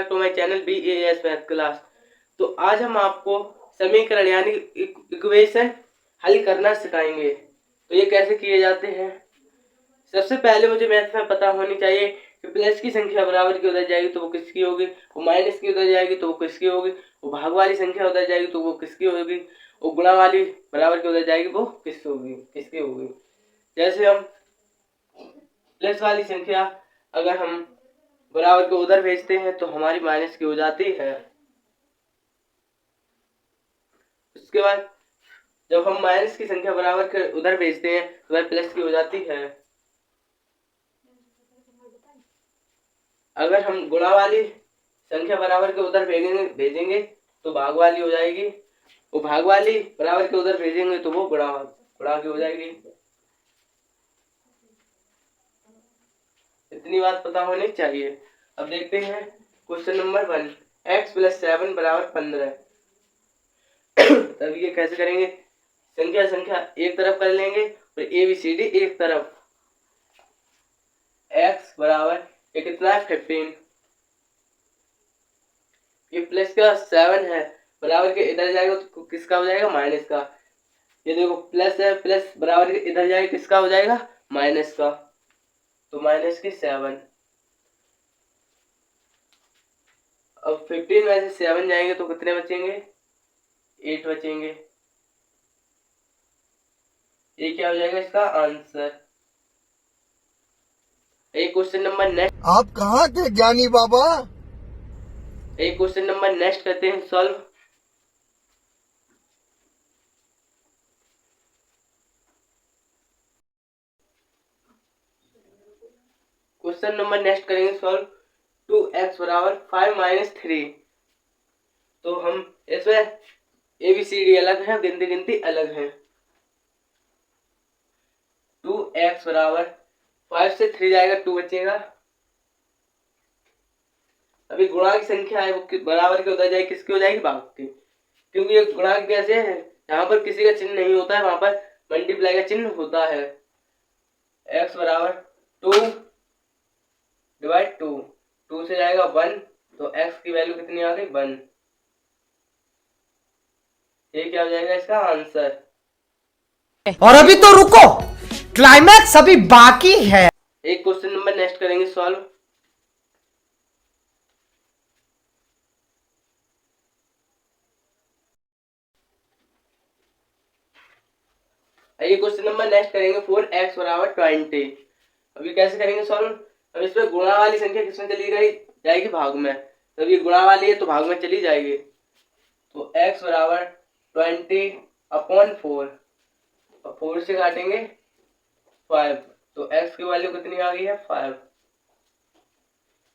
To my channel BAS math class. तो आज हम आपको समीकरण यानी इक्वेशन हल करना सिखाएंगे। तो ये कैसे किए जाते हैं। सबसे पहले मुझे मैथ में पता होनी चाहिए कि प्लस की संख्या बराबर की उधर जाएगी तो वो किसकी होगी, वो माइनस की उधर जाएगी तो वो किसकी होगी, वो भाग वाली संख्या उधर जाएगी तो वो किसकी होगी, वो गुणा वाली बराबर की उधर जाएगी वो किसकी होगी। जैसे हम प्लस वाली संख्या अगर हम बराबर को उधर भेजते हैं तो हमारी माइनस की हो जाती है। उसके बाद जब हम माइनस की संख्या बराबर के उधर भेजते हैं तो वह प्लस की हो जाती है। अगर हम गुणा वाली संख्या बराबर के उधर भेजेंगे तो भाग वाली हो जाएगी, वो भाग वाली बराबर के उधर भेजेंगे तो वो गुणा की हो जाएगी। इतनी बात पता होनी चाहिए। अब देखते हैं क्वेश्चन नंबर 1, x + 7 = 15। तब ये कैसे करेंगे, संख्या एक तरफ कर लेंगे और ABCD एक तरफ। x बराबर ये कितना है 15, ये प्लस का 7 है बराबर के इधर जाएगा तो किसका हो जाएगा, माइनस का। ये देखो प्लस है, प्लस बराबर के इधर जाएगा किसका हो जाएगा, माइनस का, तो माइनस के 7। अब 15 में से 7 जाएंगे तो कितने बचेंगे, 8 बचेंगे। ये क्या हो जाएगा इसका आंसर। एक क्वेश्चन नंबर नेक्स्ट, आप कहाँ थे ज्ञानी बाबा। एक क्वेश्चन नंबर नेक्स्ट करते हैं सॉल्व। क्वेश्चन नंबर नेक्स्ट करेंगे सॉल्व। 2x = 5 - 3। तो हम इसमें ABCD अलग है, गिनती अलग है। 2x = 5 से 3 जाएगा 2 बचेगा। अभी गुणा की संख्या है वो बराबर के उधर जाएगी किसकी हो जाएगी, भाग की, क्योंकि ये गुणा कैसे है, यहाँ पर किसी का चिन्ह नहीं होता है, वहां पर मल्टीप्लाई का चिन्ह होता है। x = 2 / 2, 2 से जाएगा 1 तो x की वैल्यू कितनी आ गई 1। ये क्या हो जाएगा इसका आंसर। और अभी तो रुको, क्लाइमैक्स अभी बाकी है। एक क्वेश्चन नंबर नेक्स्ट करेंगे सॉल्व। ये क्वेश्चन नंबर नेक्स्ट करेंगे 4x = 20। अभी कैसे करेंगे सॉल्व। अब इसमें गुणा वाली संख्या किसमें चली गई जाएगी, भाग में। तो ये गुणा वाली है तो भाग में चली जाएगी, तो x = 20/4 और 4 से काटेंगे 5 तो x की वैल्यू कितनी आ गई है 5।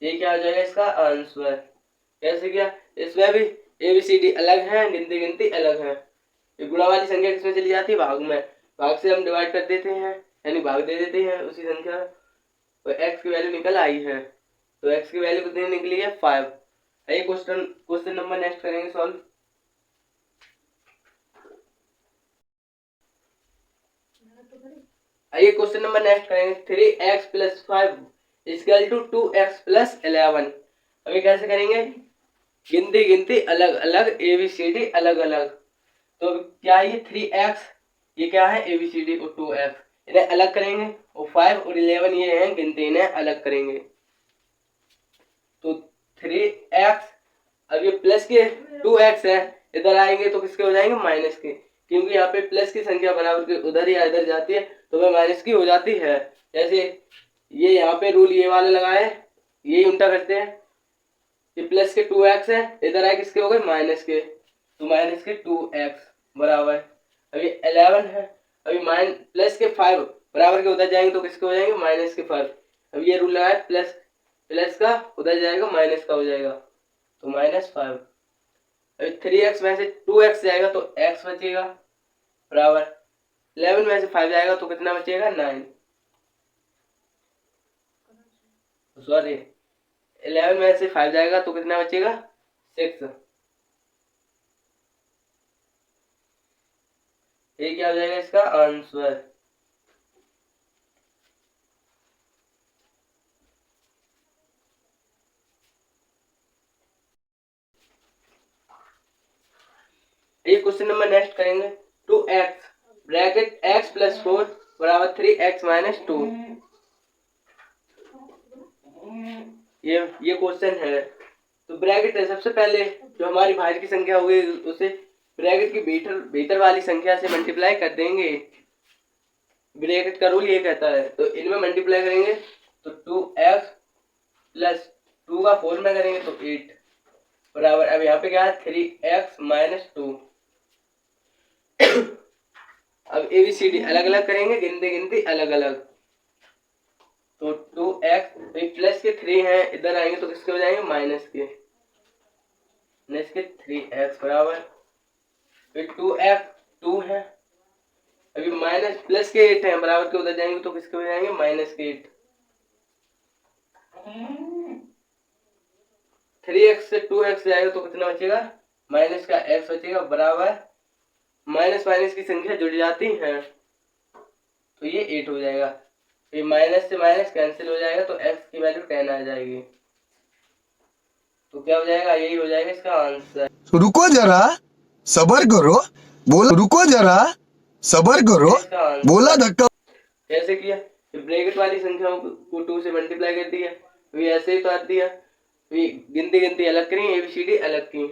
ये क्या हो जाएगा इसका आंसर। कैसे किया, इसमें भी ABCD अलग है, गिनती अलग है। ये गुणा वाली संख्या किसमें चली जाती है, भाग में। भाग से हम डिवाइड कर देते हैं यानी भाग दे देते हैं उसी संख्या, तो x की वैल्यू निकल आई है। तो x की वैल्यू कितनी निकली है 5। आइए क्वेश्चन नंबर नेक्स्ट करेंगे सॉल्व। आइए क्वेश्चन नंबर नेक्स्ट करेंगे 3x + 5 = 2x + 11। अभी कैसे करेंगे, गिनती अलग अलग, ABCD अलग अलग। तो क्या ये 3x, ये क्या है ABCD, और 2x इन्हें अलग करेंगे, और 5 और 11 ये हैं गिनती, इन्हें अलग करेंगे। तो 3x, अब ये प्लस के 2x है, इधर आएंगे तो किसके हो जाएंगे, माइनस के, क्योंकि यहाँ पे प्लस की संख्या बराबर के उधर या इधर जाती है तो वह माइनस की हो जाती है। जैसे ये यहाँ पे रूल ये वाले लगाए, यही उल्टा करते हैं। ये प्लस के 2x है, इधर आए किसके हो गए, माइनस के, तो माइनस के 2x बराबर। अभी 11 है, अभी प्लस के 5 बराबर के उधर जाएंगे तो किसके हो जाएंगे, माइनस के 5। अब ये रूल लगाए, प्लस का उधर जाएगा माइनस का हो जाएगा, तो -5। अभी 3x में से 2x जाएगा तो x बचेगा बराबर, 11 में से 5 जाएगा तो कितना बचेगा 9, सॉरी 11 में से 5 जाएगा तो कितना बचेगा 6। ये क्या हो जाएगा इसका आंसर। ये क्वेश्चन नंबर नेक्स्ट करेंगे 2x ब्रैकेट x प्लस 4 बराबर 3x माइनस 2। ये क्वेश्चन है। तो ब्रैकेट है, सबसे पहले जो हमारी बाहर की संख्या होगी उसे ब्रैकेट की भीतर वाली संख्या से मल्टीप्लाई कर देंगे। ब्रैकेट का रूल ये कहता है। तो इनमें मल्टीप्लाई करेंगे तो 2x प्लस 2 का 4 में करेंगे तो 8 बराबर, अब यहाँ पे क्या है 3x माइनस 2। अब ABCD अलग अलग करेंगे, गिनती गिनती अलग अलग। तो 2x प्लस के 3 हैं, इधर आएंगे तो किसके हो जाएंगे माइनस के, माइनस के 3x बराबर, फिर 2x 2 है, अभी माइनस प्लस के 8 हैं बराबर के, उधर जाएंगे तो किसके हो जाएंगे माइनस के 8। 3x से 2x जाएगा तो कितना बचेगा माइनस का x बचेगा बराबर, माइनस माइनस की संख्या जुड़ जाती है तो ये 8 हो जाएगा। फिर माइनस से माइनस कैंसिल हो जाएगा तो x की वैल्यू 10 आ जाएगी। तो क्या हो जाएगा, यही हो जाएगा इसका आंसर। रुको जरा, सबर करो, बोला रुको जरा, सबर करो, बोला धक्का। कैसे किया, ब्रैकेट वाली संख्याओं को 2 से मल्टीप्लाई कर दिया, अभी ऐसे ही काट दिया, अभी गिनती गिनती अलग करी, ABCD अलग की,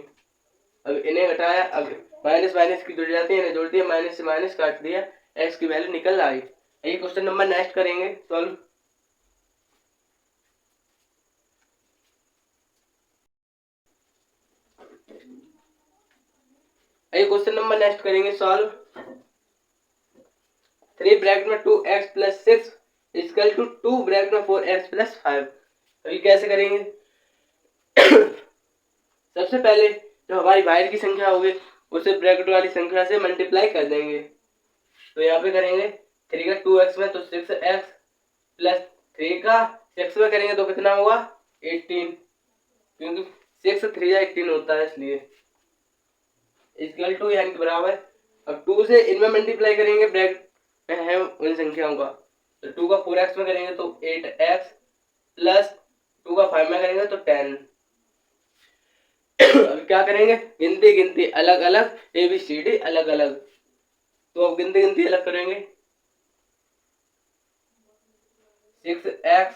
अब इन्हें घटाया, अब माइनस माइनस की जुड़ जाती है, इन्हें जोड़ दिया, माइनस से माइनस काट दिया, x की वैल्यू निकल आई। ये क्वेश्चन नंबर नेक्स्ट करेंगे सॉल्व। ये क्वेश्चन नंबर नेक्स्ट करेंगे सॉल्व। 3 ब्रैकेट में 2x plus 6 equal to 2 bracket में 4x प्लस 5। अभी कैसे करेंगे सबसे पहले जो हमारी बाहर की संख्या होगी उसे ब्रैकेट वाली संख्या से मल्टीप्लाई कर देंगे। तो यहाँ पे करेंगे 3 का 2x में तो 6x प्लस 3 का 6 में करेंगे तो कितना होगा 18, क्योंकि 6 3 या 18 होता है इसलिए, इक्वल टू यानी कि बराबर। अब 2 से इनमें मल्टीप्लाई करेंगे ब्रैकेट में है उन संख्याओं का, तो 2 का 4x में करेंगे तो 8x प्लस 2 का 5 में करेंगे तो 10। अब क्या करेंगे, गिनती गिनती अलग अलग, ABCD अलग अलग। तो अब गिनती गिनती अलग करेंगे, 6x,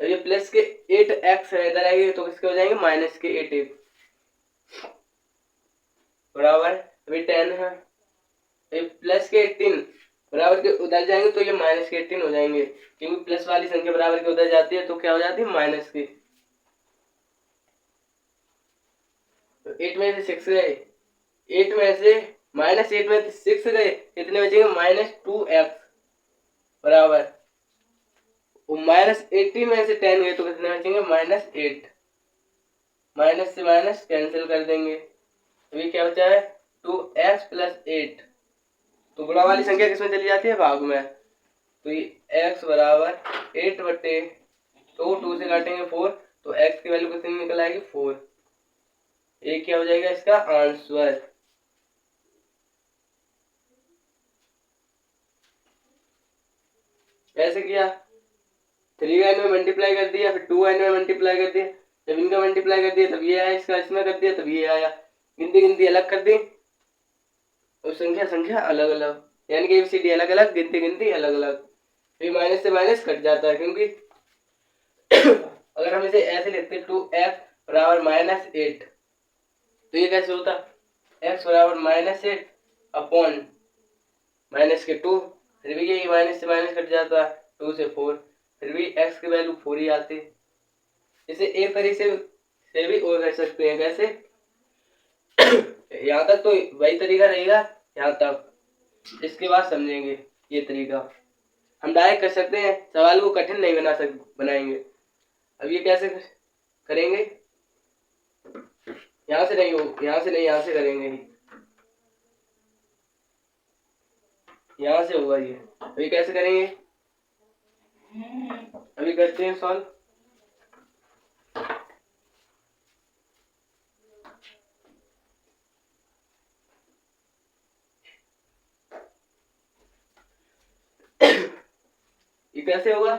ये प्लस के 8x है, इधर आएंगे तो किसके हो जाएंगे माइनस के 8 बराबर, अभी 10 है, ये प्लस के 18 बराबर के उधर जाएंगे तो ये माइनस के 18 हो जाएंगे, क्योंकि प्लस वाली संख्या बराबर के उधर जाती है तो क्या हो जाती है माइनस की। तो 8 में से 6 गए, 8 में से माइनस 8 में से 6 गए, कितने बचेंगे माइनस 2x बराबर, माइनस 18 में से 10 गए तो कितने बचेंगे माइनस 8, माइनस से माइनस कैंसिल कर देंगे, अभी क्या बचा है 2x प्लस 8। तो गुणा वाली संख्या किसमें चली जाती है भाग में, तो ये x बराबर 8 बटे 2 से काटेंगे 4 तो x की वैल्यू कितनी निकल आएगी 4। ये क्या हो जाएगा इसका आंसर। कैसे किया, 3n में मल्टीप्लाई कर दिया, फिर 2n में मल्टीप्लाई कर दिया, जब इनका मल्टीप्लाई कर दिया तब ये आया, इसका इसमें कर दिया तब ये आया, गिनती गिनती अलग कर दी और संख्या संख्या अलग अलग, यानी कि ABCD अलग अलग, गिनती गिनती अलग अलग। फिर माइनस से माइनस कट जाता है, क्योंकि अगर हम इसे ऐसे लिखते 2x बराबर माइनस 8 तो ये कैसे होता, x बराबर माइनस 8 अपॉन माइनस के 2, फिर भी यही माइनस से माइनस कट जाता, 2 से 4, फिर भी x की वैल्यू 4 ही आती। इसे एक तरीके से भी और कर सकते हैं, कैसे यहाँ तक तो वही तरीका रहेगा यहाँ तक, इसके बाद समझेंगे ये तरीका। हम डायरेक्ट कर सकते हैं, सवाल को कठिन नहीं बनाएंगे। अब ये कैसे करेंगे, यहाँ से नहीं हो, यहाँ से नहीं, यहाँ से करेंगे, यहाँ से होगा ये। अभी कैसे करेंगे, अभी करते हैं सॉल्व। ये कैसे होगा,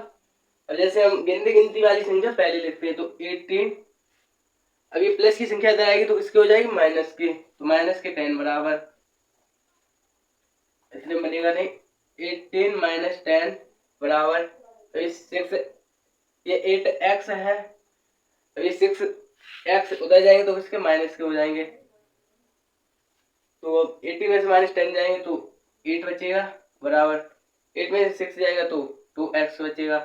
और जैसे हम गिनती गिनती वाली संख्या पहले लिखते हैं तो 18 अभी प्लस की संख्या इधर आएगी तो किसकी हो जाएगी, माइनस की, तो माइनस के 10 बराबर, इसलिए बनेगा नहीं 18 माइनस 10 बराबर 6, ये 8x है, अभी 6x उधर जाएंगे तो किसके, माइनस के हो जाएंगे, तो 18 में से माइनस 10 जाएंगे तो 8 बचेगा बराबर 8 में से 6 जाएगा तो 2x बचेगा,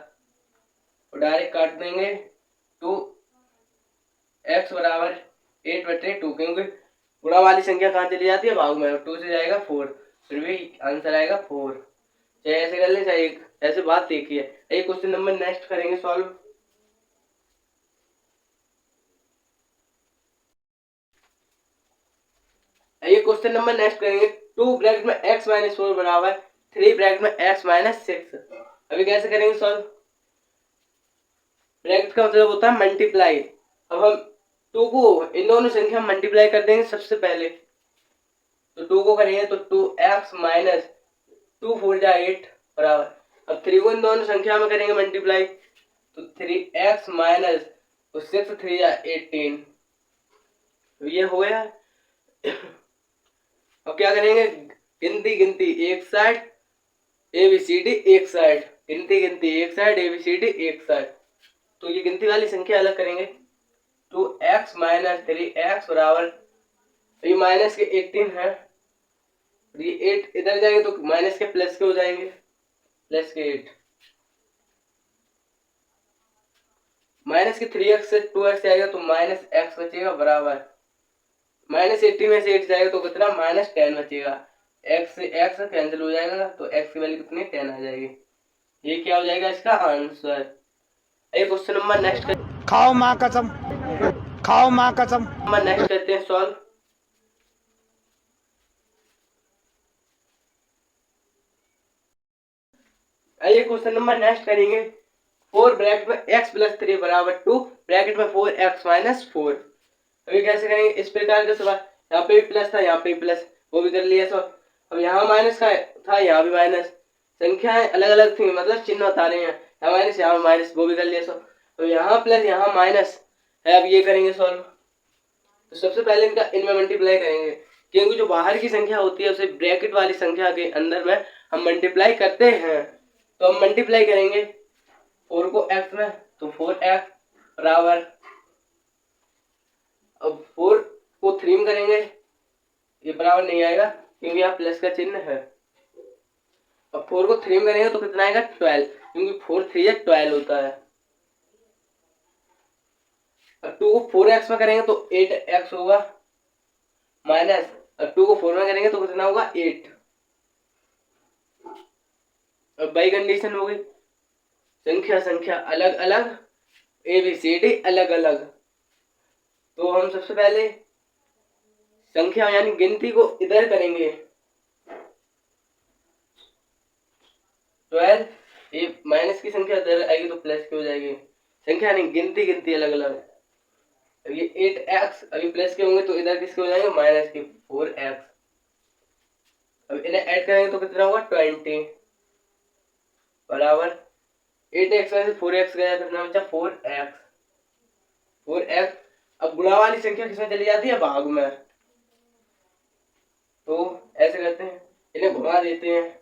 और डायरेक्ट काट देंगे 2x बराबर 8/2, क्योंकि गुणा वाली संख्या कहाँ चली जाती है, भाग में, 2 से जाएगा 4, फिर भी आंसर आएगा 4। चाहे ऐसे कर ले चाहे ऐसे बात देखिए। ये क्वेश्चन नंबर नेक्स्ट करेंगे सॉल्व। ये क्वेश्चन नंबर नेक्स्ट करेंगे 2 ब्रैकेट में x माइनस 4 बराबर 3 ब्रैकेट में x माइनस 6। अभी कैसे करेंगे सॉल्व, ब्रैकेट का मतलब होता है मल्टीप्लाई। अब हम 2 को इन दोनों संख्या मल्टीप्लाई कर देंगे सबसे पहले, तो 2 को करेंगे तो 2x माइनस 2 4 जा 8 बराबर, अब 3 को इन दोनों संख्या में करेंगे मल्टीप्लाई तो 3x माइनस 6 3 जा 18, ये हो गया। अब क्या करेंगे, गिनती गिनती एक साइड, ABCD एक साइड, गिनती गिनती एक साइड, ABCD एक साइड, तो ये गिनती वाली संख्या अलग करेंगे, 2x माइनस 3x बराबर, ये माइनस के 18 है, ये 8 इधर जाएंगे तो माइनस के प्लस के हो जाएंगे, प्लस के 8, माइनस के 3x से 2x आएगा तो माइनस x बचेगा बराबर, माइनस 80 में से 8 जाएगा तो कितना, माइनस 10 बचेगा, x से x कैंसिल हो जाएगा तो x की वैल्यू कितनी, 10 आ जाएगी। ये क्या हो जाएगा इसका आंसर। ये क्वेश्चन नंबर नेक्स्ट खाओ माँ कसम, खाओ माँ कसम। नंबर नेक्स्ट करते हैं सॉल्व। ये क्वेश्चन नंबर नेक्स्ट करेंगे 4 ब्रैकेट में x प्लस 3 बराबर 2 ब्रैकेट में 4x माइनस 4। अभी कैसे करेंगे, इस प्रकार का सवाल, यहाँ पे भी प्लस था यहाँ पे भी प्लस, वो भी कर लिया सर। अब यहाँ माइनस का था यहाँ भी माइनस, संख्याएं अलग अलग थी मतलब चिन्ह बता रहे हैं, यहाँ माइनस यहाँ माइनस, वो भी कर लिया सर। अब यहाँ प्लस यहाँ माइनस है, अब ये करेंगे सॉल्व। तो सबसे पहले इनका इनमें मल्टीप्लाई करेंगे, क्योंकि जो बाहर की संख्या होती है उसे ब्रैकेट वाली संख्या के अंदर में हम मल्टीप्लाई करते हैं। तो हम मल्टीप्लाई करेंगे 4 को x में तो 4x बराबर, अब 4 को 3 में करेंगे, ये बराबर नहीं आएगा क्योंकि यहाँ प्लस का चिन्ह है। अब 4 को 3 में करेंगे तो कितना आएगा, 12, क्योंकि 4 3 या 12 होता है। अब 2 को 4x में करेंगे तो 8x होगा माइनस, अब 2 को 4 में करेंगे तो कितना होगा, 8। अब बाई कंडीशन हो गई, संख्या संख्या अलग अलग, ABCD अलग अलग, तो हम सबसे पहले संख्या यानी गिनती को इधर करेंगे 12, ये माइनस की संख्या इधर आएगी तो प्लस की हो जाएगी, संख्या नहीं गिनती गिनती अलग अलग। अब ये 8x अभी प्लस के होंगे तो इधर किसके हो जाएंगे, माइनस के 4x। अब इन्हें ऐड करेंगे तो कितना होगा, 20 बराबर 8x में से 4x गया कितना बचा, 4x। अब गुणा वाली संख्या किसमें चली जाती है, भाग में, तो ऐसे करते हैं, इन्हें घुमा देते हैं,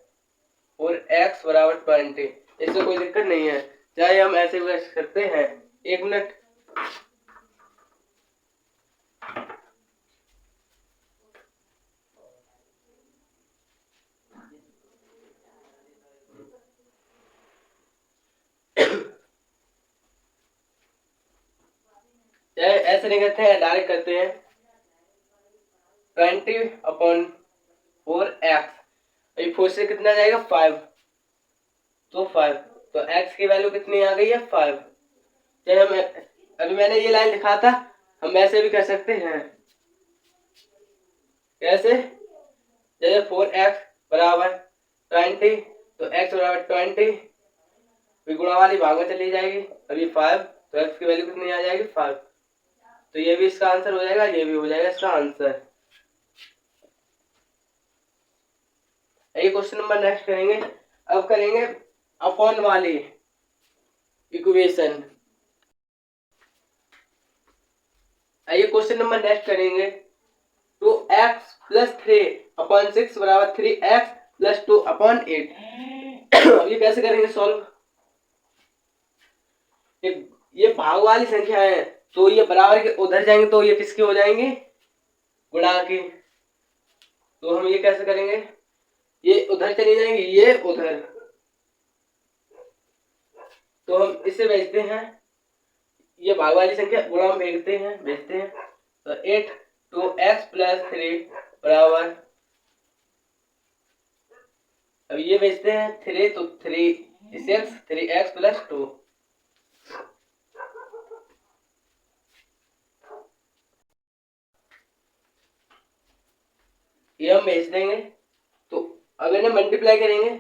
4x बराबर 20, इससे कोई दिक्कत नहीं है, चाहे हम ऐसे भी करते हैं। 1 मिनट, चाहे ऐसे नहीं करते हैं, डायरेक्ट करते हैं 20/4x, अभी 4 से कितना जाएगा, 5, तो 5, तो x की वैल्यू कितनी आ गई है, 5। चाहे हम अभी मैंने ये लाइन लिखा था, हम ऐसे भी कर सकते हैं, कैसे, जैसे 4x बराबर 20 तो x बराबर 20, गुणा वाली भाग में चली जाएगी, अभी 5 तो x की वैल्यू कितनी आ जाएगी, 5, तो ये भी इसका आंसर हो जाएगा, ये भी हो जाएगा इसका आंसर। ये क्वेश्चन नंबर नेक्स्ट करेंगे। अब करेंगे अपॉन वाली इक्वेशन। आइए क्वेश्चन नंबर नेक्स्ट करेंगे। 2x प्लस 3/6 बराबर 3x प्लस 2/8। अब ये कैसे करेंगे सॉल्व? ये भाग वाली संख्या है तो ये बराबर के उधर जाएंगे तो ये किसके हो जाएंगे? गुणा के। तो हम ये कैसे करेंगे? ये उधर चली जाएंगे, ये उधर, तो हम इसे भेजते हैं, ये भाग वाली संख्या गुणा में भेजते हैं तो 8 2x प्लस 3 बराबर, अब ये भेजते हैं 3 तो 3x प्लस 2, ये हम भेज देंगे। तो अब इन्हें मल्टीप्लाई करेंगे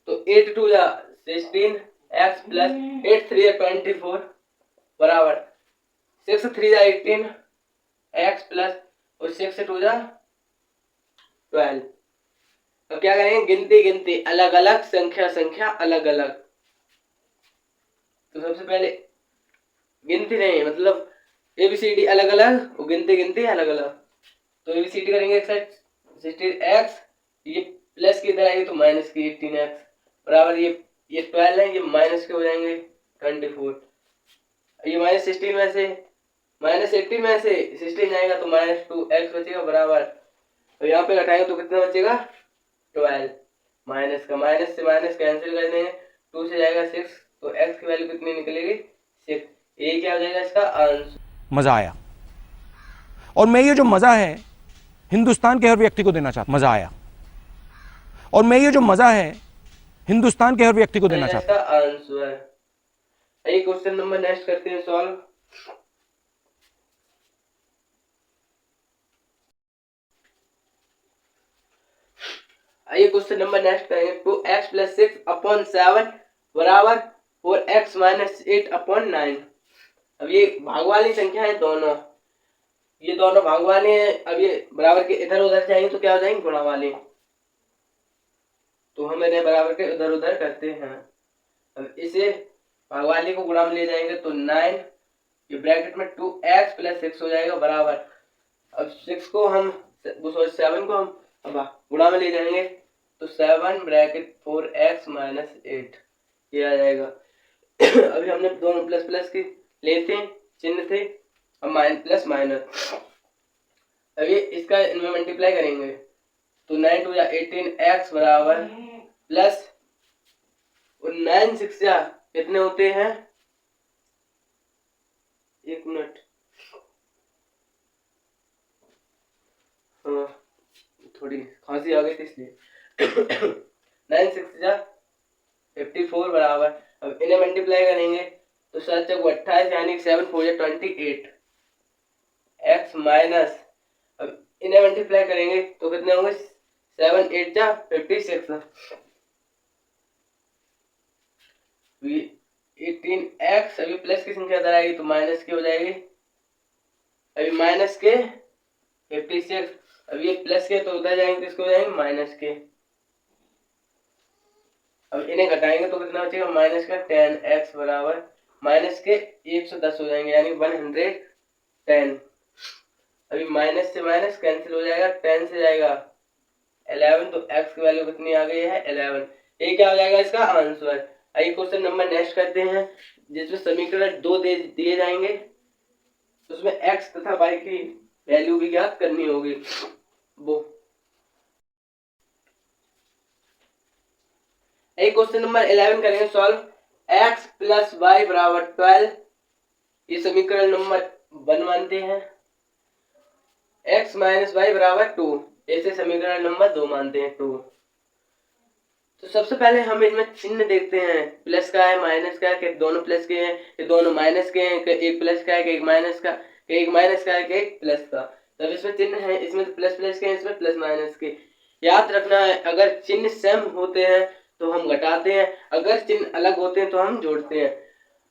तो 8 2 जा 16 x प्लस 8 3 जा 24 बराबर 6 3 जा 18 x प्लस और 6 2 जा 12। तो क्या करेंगे? गिनती अलग अलग, संख्या अलग अलग। तो सबसे पहले गिनती नहीं, मतलब ABCD अलग अलग और गिनती अलग अलग। तो ABCD करेंगे एक साइड 16x, ये प्लस की इधर आएगी तो माइनस की 18x बराबर ये 12 है, ये माइनस के हो जाएंगे 24। ये माइनस 16 में से माइनस 18 में से 16 जाएगा तो माइनस 2x बचेगा बराबर, तो यहाँ पे घटाएंगे तो कितना बचेगा? 12। माइनस का माइनस से माइनस कैंसिल कर देंगे, 2 से जाएगा 6 तो x की वैल्यू कितनी निकलेगी? 6। ये क्या हो जाएगा इसका आंसर? मजा आया। और मैं ये जो मजा है हिंदुस्तान के हर व्यक्ति को देना चाहता, मजा आया। और मैं ये जो मजा है हिंदुस्तान के हर व्यक्ति को देना चाहता। इसका आंसर। एक क्वेश्चन नंबर नेक्स्ट करते हैं सॉल्व। आइए क्वेश्चन नंबर नेक्स्ट करेंगे। 2x प्लस 6/7 बराबर 4x माइनस 8/9। अब ये भाग वाली संख्या है दोनों, ये दोनों भाग वाले हैं। अब ये बराबर के इधर उधर जाएंगे तो क्या हो जाएंगे? गुणा वाले। तो हम इन्हें बराबर के इधर उधर करते हैं। अब इसे भाग वाले को गुणा में ले जाएंगे तो 9, ये ब्रैकेट में 2x प्लस 6 हो जाएगा बराबर, अब 6 को हम 7 को हम अब गुणा में ले जाएंगे तो 7 ब्रैकेट 4x माइनस 8 ये आ जाएगा। अभी हमने दोनों प्लस प्लस की लेते हैं, चिन्ह थे, अब माइनस प्लस माइनस। अभी इसका इनमें मल्टीप्लाई करेंगे तो 9 2 या 18x बराबर प्लस 9 6 या कितने होते हैं? एक मिनट, हाँ थोड़ी खांसी आ गई थी इसलिए। 9 6 जा 54 बराबर, अब इन्हें मल्टीप्लाई करेंगे तो 7 चौक 28 यानी 7 4 जा 28 x माइनस, अब इन्हें मल्टीप्लाई करेंगे तो कितने होंगे? 7 8 जा 56 18x, अभी प्लस की संख्या इधर आएगी तो माइनस की हो जाएगी, अभी माइनस के 56, अब ये प्लस के तो उधर जाएंगे तो इसको हो जाएंगे माइनस के। अब इन्हें घटाएंगे तो कितना बचेगा? माइनस का 10x बराबर माइनस के 110 हो जाएंगे यानी 110। अभी माइनस से माइनस कैंसिल हो जाएगा, 10 से जाएगा 11 तो x की वैल्यू कितनी आ गई है? 11। ये क्या हो जाएगा इसका आंसर? आइए क्वेश्चन नंबर नेक्स्ट करते हैं जिसमें समीकरण 2 दिए जाएंगे, उसमें x तथा y की वैल्यू भी ज्ञात करनी होगी। वो एक क्वेश्चन नंबर 11 करेंगे सॉल्व। x प्लस वाई बराबर 12, ये समीकरण नंबर 1 मानते हैं। x माइनस वाई बराबर 2, ऐसे समीकरण नंबर 2 मानते हैं 2। तो सबसे पहले हम इनमें चिन्ह देखते हैं, प्लस का है माइनस का है, कि दोनों प्लस के हैं कि दोनों माइनस के हैं, कि एक प्लस का है कि एक माइनस का, कि एक माइनस का है कि एक प्लस का। तब इसमें चिन्ह है, इसमें तो प्लस प्लस के हैं, इसमें प्लस माइनस के। याद रखना है अगर चिन्ह सेम होते हैं तो हम घटाते हैं, अगर चिन्ह अलग होते हैं तो हम जोड़ते हैं।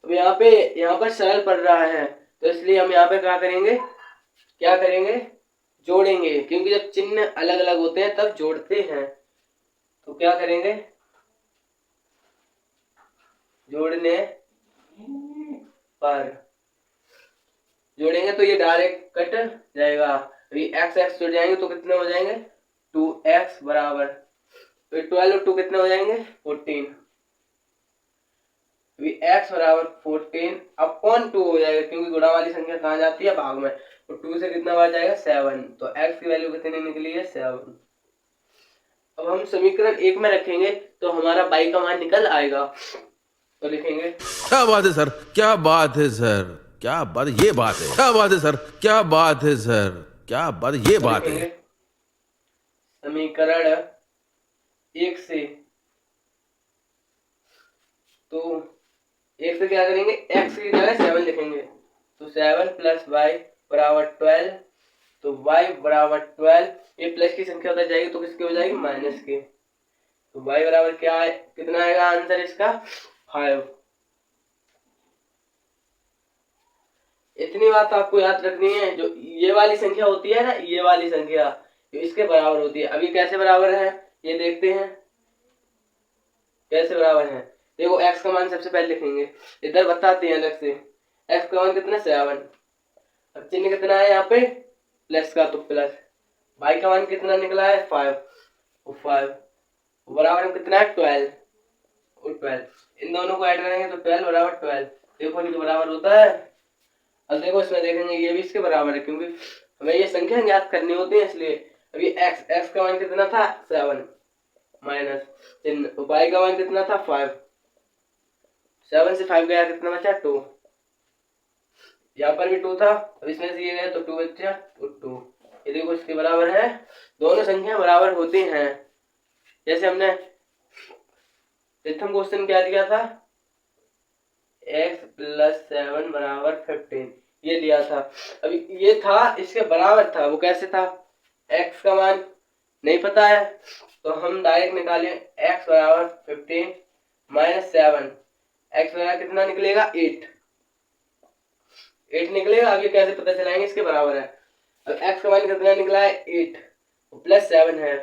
अब यहाँ पर सरल पड़ रहा है तो इसलिए हम यहाँ पे क्या करेंगे? जोड़ेंगे, क्योंकि जब चिन्ह अलग अलग होते हैं तब जोड़ते हैं। तो क्या करेंगे? जोड़ने पर जोड़ेंगे तो ये डायरेक्ट कट जाएगा। अभी एक्स एक्स जुड़ जाएंगे तो कितने हो जाएंगे 2x बराबर, तो 12 और 2 कितने हो जाएंगे 14। अभी x बराबर 14 अपॉन 2 हो जाएगा, क्योंकि गुणा वाली संख्या कहाँ जाती है भाग में, तो 2 से कितना बार जाएगा 7, तो x की वैल्यू कितनी निकली है 7। अब हम समीकरण 1 में रखेंगे तो हमारा y का मान निकल आएगा, तो लिखेंगे क्या बात है सर, क्या बात है सर, क्या बात, ये बात है, क्या बात है सर, क्या बात है सर, क्या बात, ये बात है। समीकरण 1 से, तो 1 से क्या करेंगे x की जगह 7 लिखेंगे, तो 7 प्लस वाई बराबर 12, तो y बराबर 12, ये प्लस की संख्या उधर जाएगी तो किसकी हो जाएगी माइनस की, तो y बराबर क्या है, कितना आएगा आंसर इसका 5। इतनी बात आपको याद रखनी है, जो ये वाली संख्या होती है ना, ये वाली संख्या जो इसके बराबर होती है। अभी कैसे बराबर है ये देखते हैं, कैसे बराबर है। देखो x का मान सबसे पहले लिखेंगे, इधर बताते हैं अलग से। x का मान कितना 7, अब चिन्ह कितना है यहाँ पे प्लस का, तो प्लस। y का मान कितना निकला है 5, वो 5 बराबर में कितना है 12, और 12 इन दोनों को ऐड करेंगे तो 12 बराबर 12, देखो इनके बराबर होता है। अब देखो इसमें देखेंगे ये भी इसके बराबर है, क्योंकि हमें ये संख्या ज्ञात करनी होती है इसलिए। अभी x का मान कितना था 7 माइनस चिन्ह, y का मान कितना था 5, 7 से 5 गया कितना बचा 2, यहाँ पर भी 2 था, अब इसमें से ये गया तो 2 बचा, तो 2 ये देखो इसके बराबर है। दोनों संख्या बराबर होती हैं। जैसे हमने प्रथम क्वेश्चन क्या दिया था, x प्लस 7 बराबर 15 ये दिया था। अभी ये था इसके बराबर था, वो कैसे था, x का मान नहीं पता है तो हम डायरेक्ट निकालें x बराबर 15 माइनस 7, x बराबर कितना निकलेगा 8 निकलेगा। अब ये कैसे पता चलाएंगे इसके बराबर है। अब x का मान कितना निकला है 8 प्लस 7 है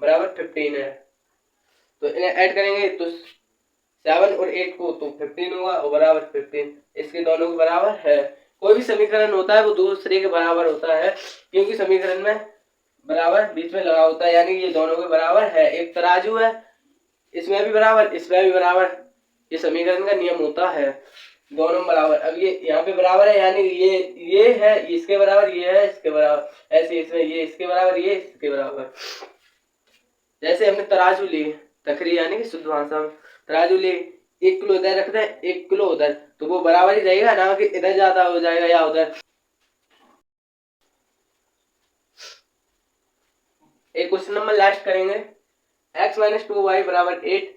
बराबर 15 है, तो इन्हें ऐड करेंगे तो 7 और 8 को तो 15 होगा और बराबर 15, इसके दोनों के बराबर है। कोई भी समीकरण होता है वो दूसरे के बराबर होता है, क्योंकि समीकरण में बराबर बीच में लगा होता है, यानी ये दोनों के बराबर है। एक तराजू है, इसमें भी बराबर इसमें भी बराबर, ये समीकरण का नियम होता है, दोनों बराबर। अब ये यहाँ पे बराबर है, यानी ये है इसके बराबर, ये है इसके बराबर, ऐसे इसमें ये इसके बराबर ये इसके बराबर। जैसे हमने तराजू ली, तखरी यानी कि शुद्ध भाषा में तराजू ली, 1 किलो इधर रखते हैं 1 किलो उधर, तो वो बराबर ही रहेगा ना कि इधर ज्यादा हो जाएगा या उधर। एक क्वेश्चन नंबर लास्ट करेंगे, x माइनस 2y बराबर 8,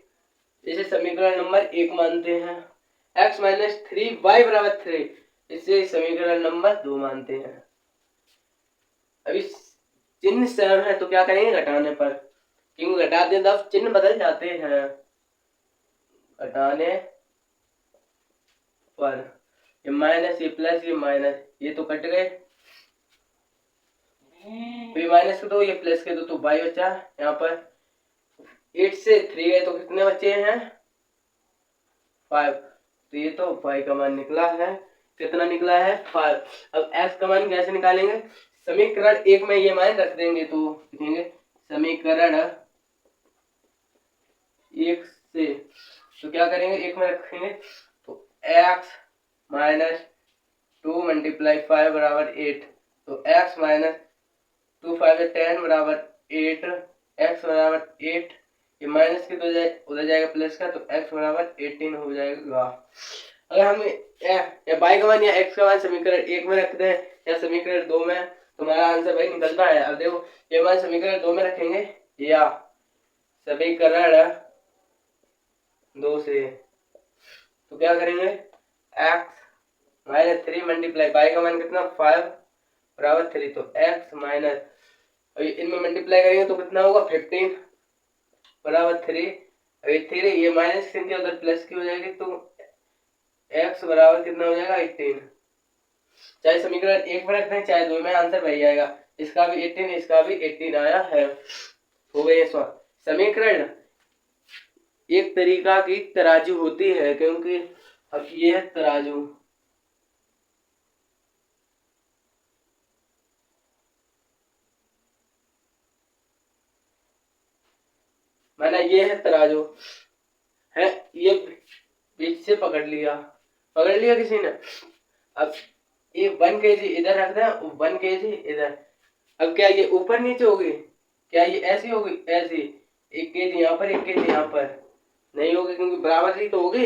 इसे समीकरण नंबर 1 मानते हैं। x माइनस 3y बराबर 3, इसे समीकरण नंबर 2 मानते हैं। अभी चिन्ह सेम है तो क्या करेंगे घटाने पर, क्योंकि घटाते हैं तब चिन्ह बदल जाते हैं। घटाने पर ये माइनस ये प्लस ये माइनस ये तो कट गए, ये माइनस के 2 ये प्लस के 2 तो y बचा। यहाँ पर 8 से 3 गए तो कितने बचे हैं 5, तो ये तो y का मान निकला है, कितना निकला है 5। अब x का मान कैसे निकालेंगे, समीकरण 1 में ये मान रख देंगे तो लिखेंगे समीकरण 1 से, तो क्या करेंगे 1 में रखेंगे तो x माइनस 2 मल्टीप्लाई 5 बराबर 8, तो x माइनस 2 5 10 बराबर 8, x बराबर 8, ये माइनस के तो उधर जाएगा प्लस का, तो x बराबर 18 हो जाएगा। अगर हम या y का मान या x का मान समीकरण 1 में रखते हैं या समीकरण 2 में, तो हमारा आंसर भाई निकलता है। अब देखो ये मान समीकरण 2 में रखेंगे या समीकरण 2 से, तो क्या करेंगे x माइनस 3 मल्टीप्लाई y का मान कितना 5 बराबर 3, तो x माइनस अभी इनमें मल्टीप्लाई करेंगे तो कितना होगा 15 बराबर 3, अभी 3 ये माइनस संख्या उधर प्लस की हो जाएगी तो x बराबर कितना हो जाएगा 18। चाहे समीकरण 1 में रखते हैं चाहे 2 में, आंसर वही आएगा। इसका भी 18 इसका भी 18 आया है, हो गए समीकरण। एक तरीका की तराजू होती है, क्योंकि अब ये है तराजू, माना ये है तराजू है, ये बीच से पकड़ लिया किसी ने। अब ये 1 kg इधर रख दें, 1 kg इधर। अब क्या ये ऊपर नीचे होगी? क्या ये ऐसी होगी? ऐसी 1 kg यहाँ पर 1 kg यहाँ पर नहीं होगी, क्योंकि बराबर ही तो होगी।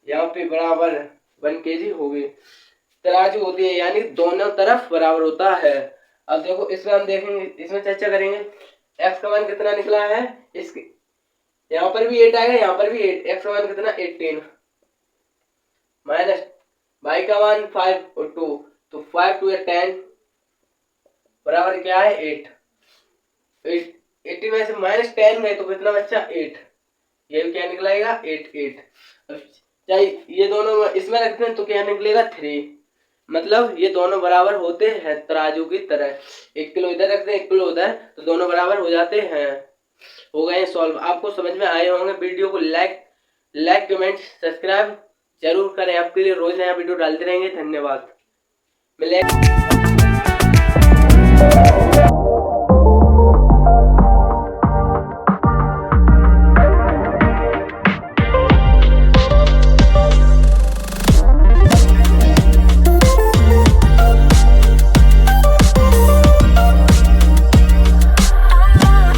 यहाँ पे बराबर 1 kg होगी। तराजू होती है यानी दोनों तरफ बराबर होता है। अब देखो इसमें हम देखेंगे, इसमें चर्चा करेंगे x का मान कितना निकला है। इसके यहाँ पर भी 8 आएगा, यहाँ पर भी 8। x का मान कितना 18 माइनस y का मान 5 और 2, तो 5 2 10 बराबर क्या है 8। 18 में से माइनस 10 गए तो कितना बच्चा 8। ये भी क्या निकलेगा 8। चाहे ये दोनों इसमें रखते हैं तो क्या निकलेगा 3। मतलब ये दोनों बराबर होते हैं तराजू की तरह। 1 किलो इधर रखते हैं 1 किलो उधर, तो दोनों बराबर हो जाते हैं। हो गए सॉल्व। आपको समझ में आए होंगे। वीडियो को लाइक कमेंट सब्सक्राइब जरूर करें। आपके लिए रोज नया वीडियो डालते रहेंगे। धन्यवाद। मिलेगा।